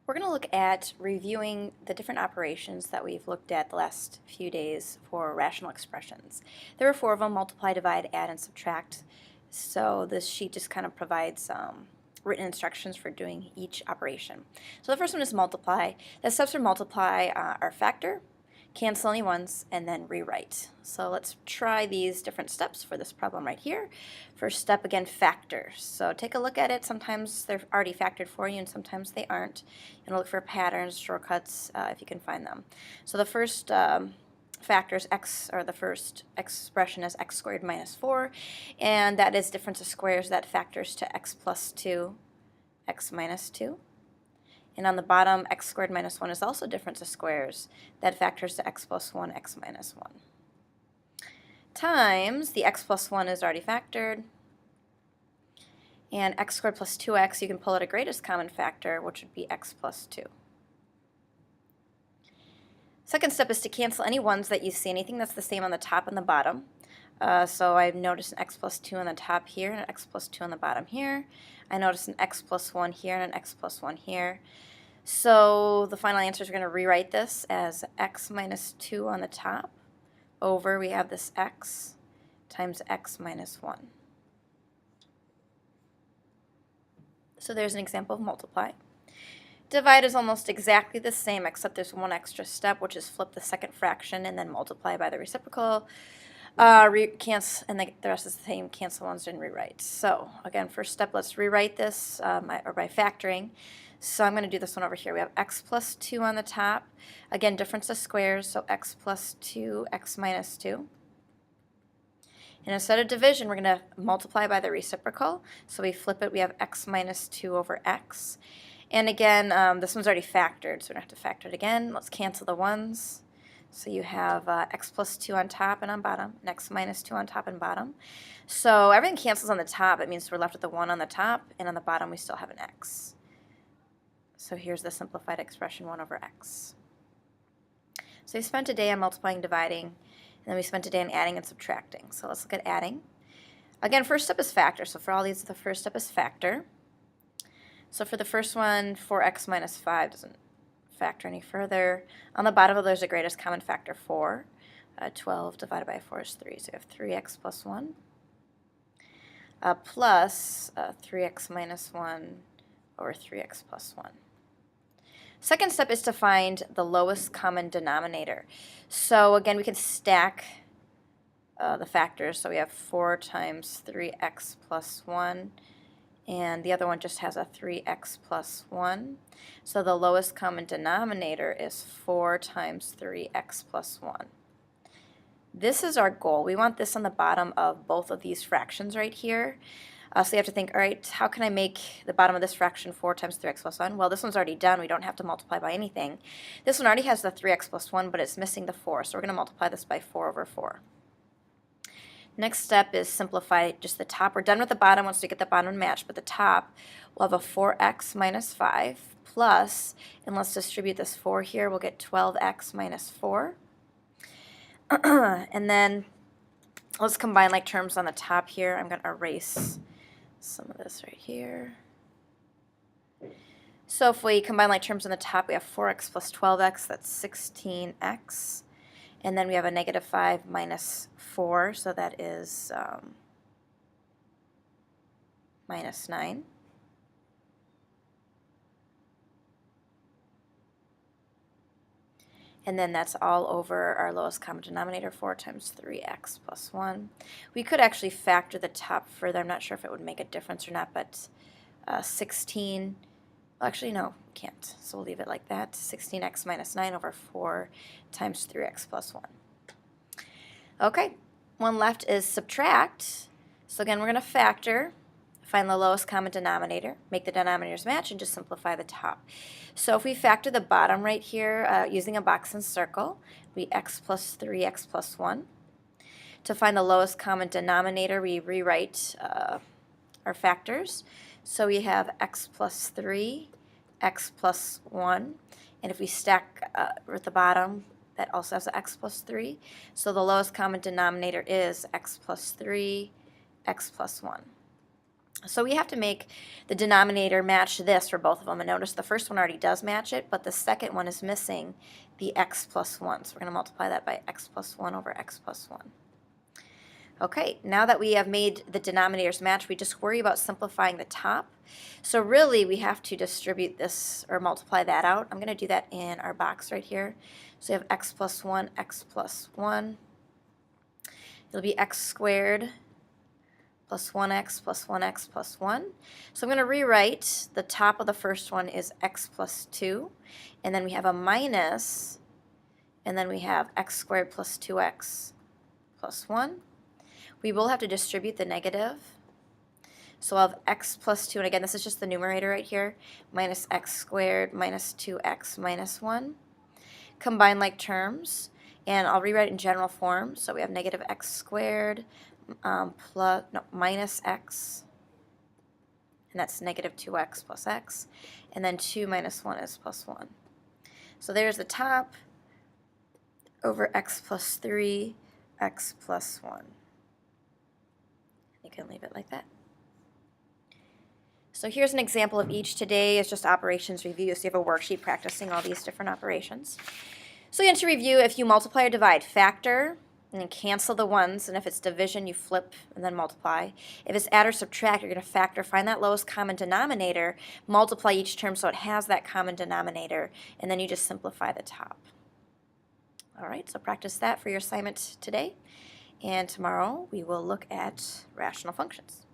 We're going to look at reviewing the different operations that we've looked at the last few days for rational expressions. There are four of them: multiply, divide, add, and subtract. So this sheet just kind of provides written instructions for doing each operation. So the first one is multiply. The steps for multiply are factor, cancel any ones, and then rewrite. So let's try these different steps for this problem right here. First step, again, factor. So take a look at it. Sometimes they're already factored for you and sometimes they aren't. And look for patterns, shortcuts, if you can find them. So the first factor is x, or the first expression is x squared minus 4, and that is difference of squares that factors to x plus 2, x minus 2. And on the bottom, x squared minus 1 is also difference of squares that factors to x plus 1, x minus 1. Times, the x plus 1 is already factored, and x squared plus 2x, you can pull out a greatest common factor, which would be x plus 2. Second step is to cancel any ones that you see, anything that's the same on the top and the bottom. So I've noticed an x plus 2 on the top here and an x plus 2 on the bottom here. I noticed an x plus 1 here and an x plus 1 here. So the final answer is we're going to rewrite this as x minus 2 on the top over, we have this x times x minus 1. So there's an example of multiply. Divide is almost exactly the same, except there's one extra step, which is flip the second fraction and then multiply by the reciprocal. Cancel, and the rest is the same, cancel ones and rewrite. So again, first step, let's rewrite this or by factoring. So I'm going to do this one over here. We have x plus 2 on the top. Again, difference of squares, so x plus 2, x minus 2. And instead of division, we're going to multiply by the reciprocal. So we flip it, we have x minus 2 over x. And again, this one's already factored, so we don't have to factor it again. Let's cancel the ones. So you have x plus 2 on top and on bottom, and x minus 2 on top and bottom. So everything cancels on the top. It means we're left with the 1 on the top, and on the bottom we still have an x. So here's the simplified expression, 1 over x. So we spent a day on multiplying, dividing, and then we spent a day on adding and subtracting. So let's look at adding. Again, first step is factor. So for all these, the first step is factor. So for the first one, 4x minus 5 doesn't factor any further. On the bottom of there's a greatest common factor, 4. 12 divided by 4 is 3. So you have 3x plus 1 plus 3x minus 1 over 3x plus 1. Second step is to find the lowest common denominator. So again, we can stack the factors. So we have 4 times 3x plus 1. And the other one just has a 3x plus 1. So the lowest common denominator is 4 times 3x plus 1. This is our goal. We want this on the bottom of both of these fractions right here. So you have to think, all right, how can I make the bottom of this fraction 4 times 3x plus 1? Well, this one's already done. We don't have to multiply by anything. This one already has the 3x plus 1, but it's missing the 4. So we're going to multiply this by 4 over 4. Next step is simplify just the top. We're done with the bottom once we get the bottom matched, but the top we'll have a 4x minus 5 plus, and let's distribute this 4 here, we'll get 12x minus 4. And then let's combine like terms on the top here. I'm going to erase some of this right here. So if we combine like terms on the top, we have 4x plus 12x, that's 16x. And then we have a negative 5 minus 4, so that is minus 9. And then that's all over our lowest common denominator, 4 times 3x plus 1. We could actually factor the top further. I'm not sure if it would make a difference or not, but 16, well, actually no, we can't. So we'll leave it like that, 16x minus 9 over 4 times 3x plus 1. Okay, one left is subtract. So again, we're going to factor, find the lowest common denominator, make the denominators match, and just simplify the top. So if we factor the bottom right here using a box and circle, we x plus 3x plus 1. To find the lowest common denominator, we rewrite our factors. So we have x plus 3, x plus 1. And if we stack with the bottom, that also has an x plus 3. So the lowest common denominator is x plus 3, x plus 1. So we have to make the denominator match this for both of them. And notice the first one already does match it, but the second one is missing the x plus 1. So we're going to multiply that by x plus 1 over x plus 1. Okay, now that we have made the denominators match, we just worry about simplifying the top. So really, we have to distribute this or multiply that out. I'm going to do that in our box right here. So we have x plus 1, x plus 1. It'll be x squared plus 1x plus 1x plus 1. So I'm going to rewrite the top of the first one is x plus 2, and then we have a minus, and then we have x squared plus 2x plus 1. We will have to distribute the negative. So I'll have x plus 2, and again, this is just the numerator right here, minus x squared minus 2x minus 1. Combine like terms, and I'll rewrite it in general form. So we have negative x squared minus x, and that's negative 2x plus x, and then 2 minus 1 is plus 1. So there's the top over x plus 3, x plus 1. You can leave it like that. So here's an example of each. Today is just operations review, so you have a worksheet practicing all these different operations. So again, to review, if you multiply or divide, factor, and then cancel the ones, and if it's division, you flip and then multiply. If it's add or subtract, you're going to factor, find that lowest common denominator, multiply each term so it has that common denominator, and then you just simplify the top. All right, so practice that for your assignment today, and tomorrow we will look at rational functions.